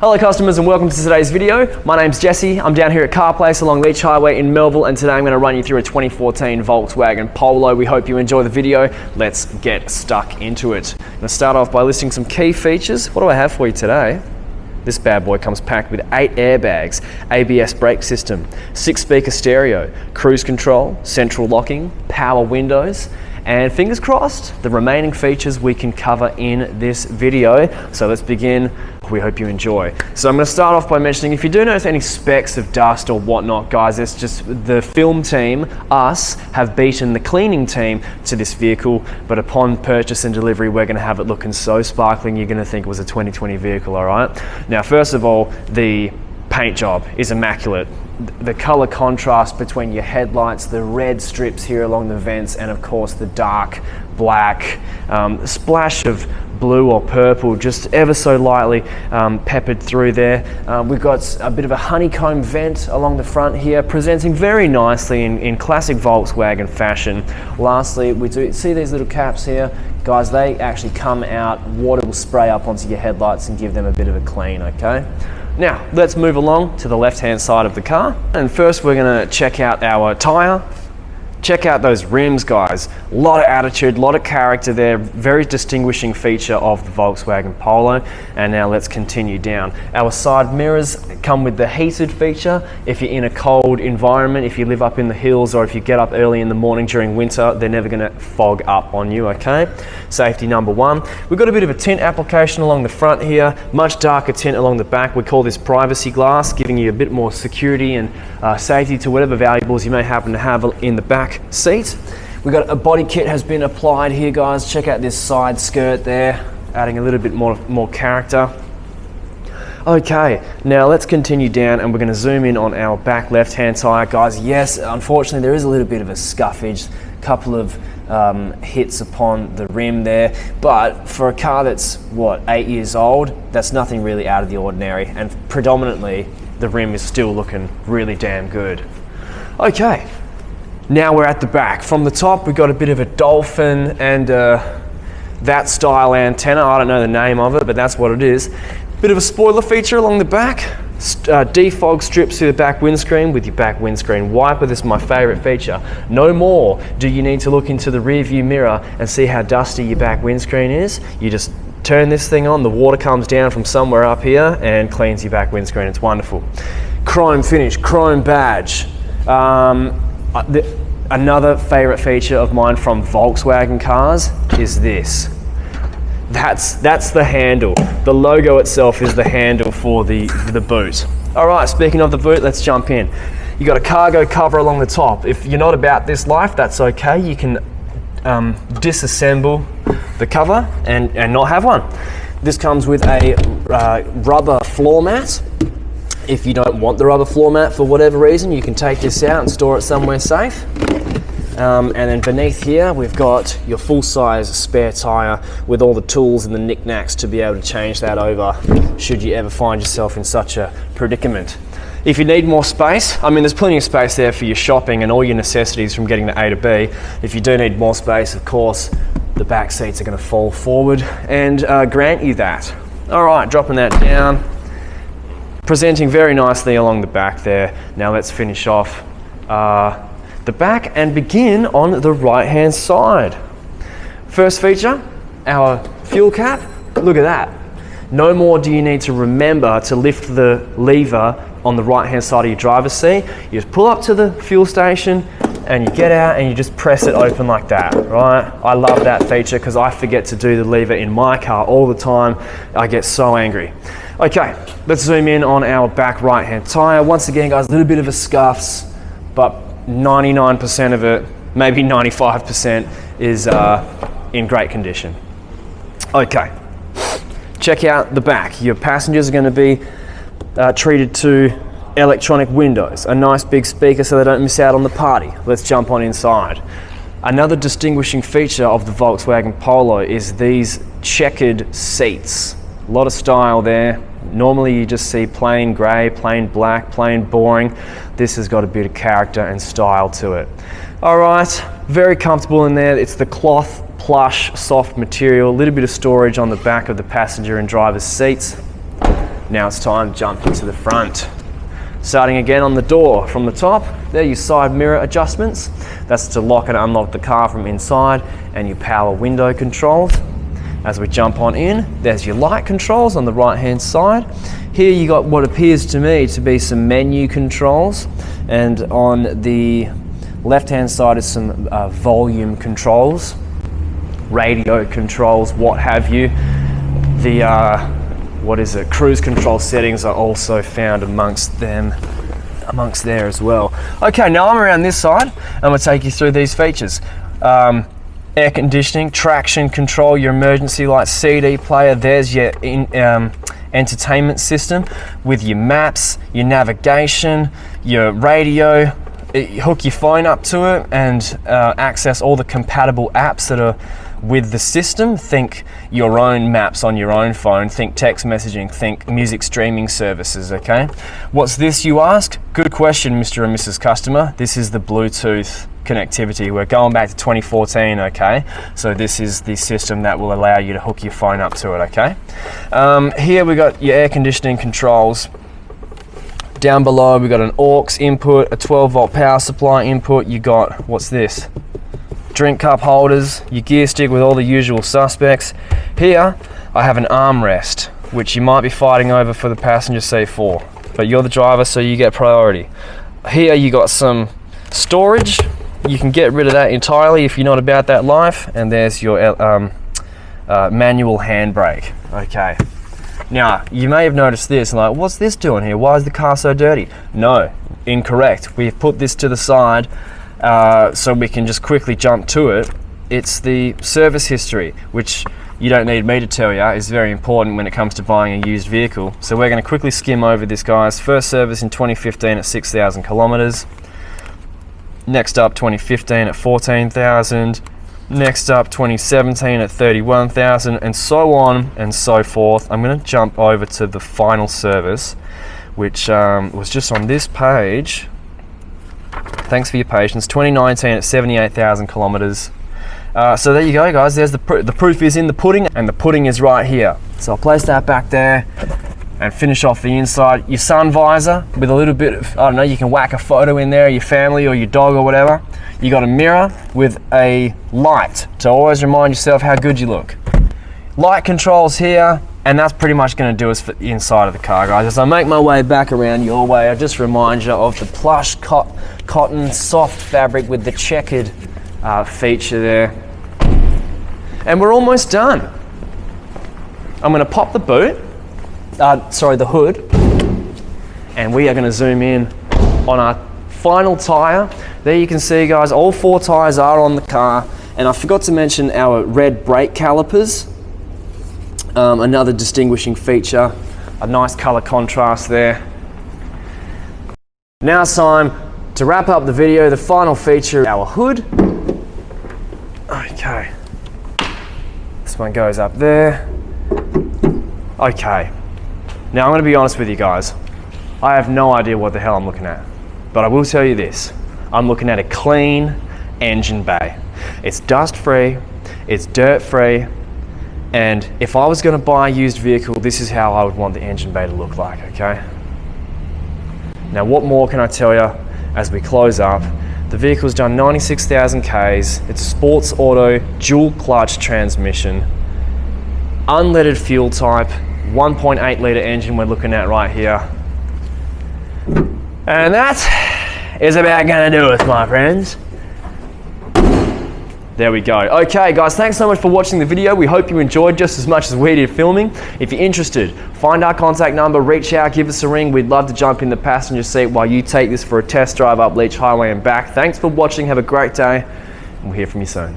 Hello customers and welcome to today's video. My name's Jesse. I'm down here at Carr Place along Leach Highway in Melville, and today I'm going to run you through a 2014 Volkswagen Polo. We hope you enjoy the video. Let's get stuck into it. I'm going to start off by listing some key features. What do I have for you today? This bad boy comes packed with 8 airbags, ABS brake system, 6-speaker stereo, cruise control, central locking, power windows, and fingers crossed, the remaining features we can cover in this video. So let's begin. We hope you enjoy. So I'm going to start off by mentioning, if you do notice any specks of dust or whatnot, guys, it's just the film team, us, have beaten the cleaning team to this vehicle, but upon purchase and delivery, we're going to have it looking so sparkling, you're going to think it was a 2020 vehicle, all right? Now, first of all, the paint job is immaculate. The color contrast between your headlights, the red strips here along the vents, and of course the dark black, splash of blue or purple just ever so lightly peppered through there. We've got a bit of a honeycomb vent along the front here, presenting very nicely in classic Volkswagen fashion. Lastly, we do see these little caps here. Guys, they actually come out, water will spray up onto your headlights and give them a bit of a clean, okay? Now, let's move along to the left-hand side of the car. And first we're gonna check out our tire. Check out those rims, guys. A lot of attitude, a lot of character there. Very distinguishing feature of the Volkswagen Polo. And now let's continue down. Our side mirrors come with the heated feature. If you're in a cold environment, if you live up in the hills, or if you get up early in the morning during winter, they're never gonna fog up on you, okay? Safety number one. We've got a bit of a tint application along the front here, much darker tint along the back. We call this privacy glass, giving you a bit more security and safety to whatever valuables you may happen to have in the back seat. We've got a body kit has been applied here, guys. Check out this side skirt there, adding a little bit more character. Okay, now let's continue down and we're going to zoom in on our back left-hand tire, guys. Yes, unfortunately there is a little bit of a scuffage, couple of hits upon the rim there, but for a car that's what, 8 years old, that's nothing really out of the ordinary, and predominantly the rim is still looking really damn good. Okay, now we're at the back. From the top, we've got a bit of a dolphin and that style antenna. I don't know the name of it, but that's what it is. Bit of a spoiler feature along the back. Defog strips through the back windscreen with your back windscreen wiper. This is my favorite feature. No more do you need to look into the rear view mirror and see how dusty your back windscreen is. You just turn this thing on, the water comes down from somewhere up here and cleans your back windscreen. It's wonderful. Chrome finish, chrome badge. Another favorite feature of mine from Volkswagen cars is this. That's the handle. The logo itself is the handle for the boot. All right, speaking of the boot, let's jump in. You got a cargo cover along the top. If you're not about this life, that's okay. You can disassemble the cover and not have one. This comes with a rubber floor mat. If you don't want the rubber floor mat for whatever reason, you can take this out and store it somewhere safe. And then beneath here, we've got your full-size spare tyre with all the tools and the knickknacks to be able to change that over should you ever find yourself in such a predicament. If you need more space, I mean, there's plenty of space there for your shopping and all your necessities from getting to A to B. If you do need more space, of course, the back seats are going to fall forward and grant you that. All right, dropping that down. Presenting very nicely along the back there. Now let's finish off the back and begin on the right-hand side. First feature, our fuel cap. Look at that. No more do you need to remember to lift the lever on the right-hand side of your driver's seat. You just pull up to the fuel station and you get out and you just press it open like that, right? I love that feature because I forget to do the lever in my car all the time. I get so angry. Okay, let's zoom in on our back right-hand tire. Once again, guys, a little bit of a scuffs, but 99% of it, maybe 95%, is in great condition. Okay, check out the back. Your passengers are going to be treated to electronic windows, a nice big speaker so they don't miss out on the party. Let's jump on inside. Another distinguishing feature of the Volkswagen Polo is these checkered seats. A lot of style there. Normally you just see plain grey, plain black, plain boring. This has got a bit of character and style to it. All right, very comfortable in there. It's the cloth plush soft material, a little bit of storage on the back of the passenger and driver's seats. Now it's time to jump into the front. Starting again on the door from the top, there are your side mirror adjustments. That's to lock and unlock the car from inside, and your power window controls. As we jump on in, there's your light controls on the right hand side. Here you got what appears to me to be some menu controls, and on the left hand side is some volume controls, radio controls, what have you. The cruise control settings are also found amongst there as well. Okay, now I'm around this side. I'm going to take you through these features. Air conditioning, traction control, your emergency light, CD player. There's your entertainment system with your maps, your navigation, your radio. Hook your phone up to it and access all the compatible apps that are with the system. Think your own maps on your own phone, think text messaging, think music streaming services, okay? What's this, you ask? Good question, Mr. and Mrs. Customer. This is the Bluetooth connectivity. We're going back to 2014, okay? So this is the system that will allow you to hook your phone up to it, okay? Here we got your air conditioning controls. Down below we got an aux input, a 12 volt power supply input. You got, what's this? Drink cup holders, your gear stick with all the usual suspects. Here I have an armrest, which you might be fighting over for the passenger seat for, but you're the driver, so you get priority. Here you got some storage. You can get rid of that entirely if you're not about that life. And there's your manual handbrake. Okay. Now, you may have noticed this and like, what's this doing here? Why is the car so dirty? No, incorrect. We've put this to the side so we can just quickly jump to it. It's the service history, which you don't need me to tell you is very important when it comes to buying a used vehicle. So we're going to quickly skim over this, guys. First service in 2015 at 6,000 kilometers. Next up, 2015 at 14,000. Next up, 2017 at 31,000, and so on and so forth. I'm going to jump over to the final service, which was just on this page. Thanks for your patience. 2019 at 78,000 kilometers. So there you go, guys. There's the proof is in the pudding, and the pudding is right here. So I'll place that back there and finish off the inside. Your sun visor with a little bit of, I don't know, you can whack a photo in there, your family or your dog or whatever. You got a mirror with a light to always remind yourself how good you look. Light controls here, and that's pretty much going to do us for the inside of the car, guys. As I make my way back around your way, I just remind you of the plush cotton soft fabric with the checkered feature there. And we're almost done. I'm going to pop the boot, the hood, and we are going to zoom in on our final tyre. There you can see, guys, all 4 tyres are on the car, and I forgot to mention our red brake calipers. Another distinguishing feature, a nice colour contrast there. Now it's time to wrap up the video. The final feature, our hood. Okay, this one goes up there. Okay, now I'm going to be honest with you guys. I have no idea what the hell I'm looking at, but I will tell you this. I'm looking at a clean engine bay. It's dust free, it's dirt free, and if I was going to buy a used vehicle, this is how I would want the engine bay to look like, okay? Now what more can I tell you as we close up? The vehicle's done 96,000 Ks, it's a sports auto, dual clutch transmission, unleaded fuel type, 1.8 litre engine we're looking at right here. And that is about going to do it, my friends. There we go. Okay, guys, thanks so much for watching the video. We hope you enjoyed just as much as we did filming. If you're interested, find our contact number, reach out, give us a ring. We'd love to jump in the passenger seat while you take this for a test drive up Leach Highway and back. Thanks for watching. Have a great day, and we'll hear from you soon.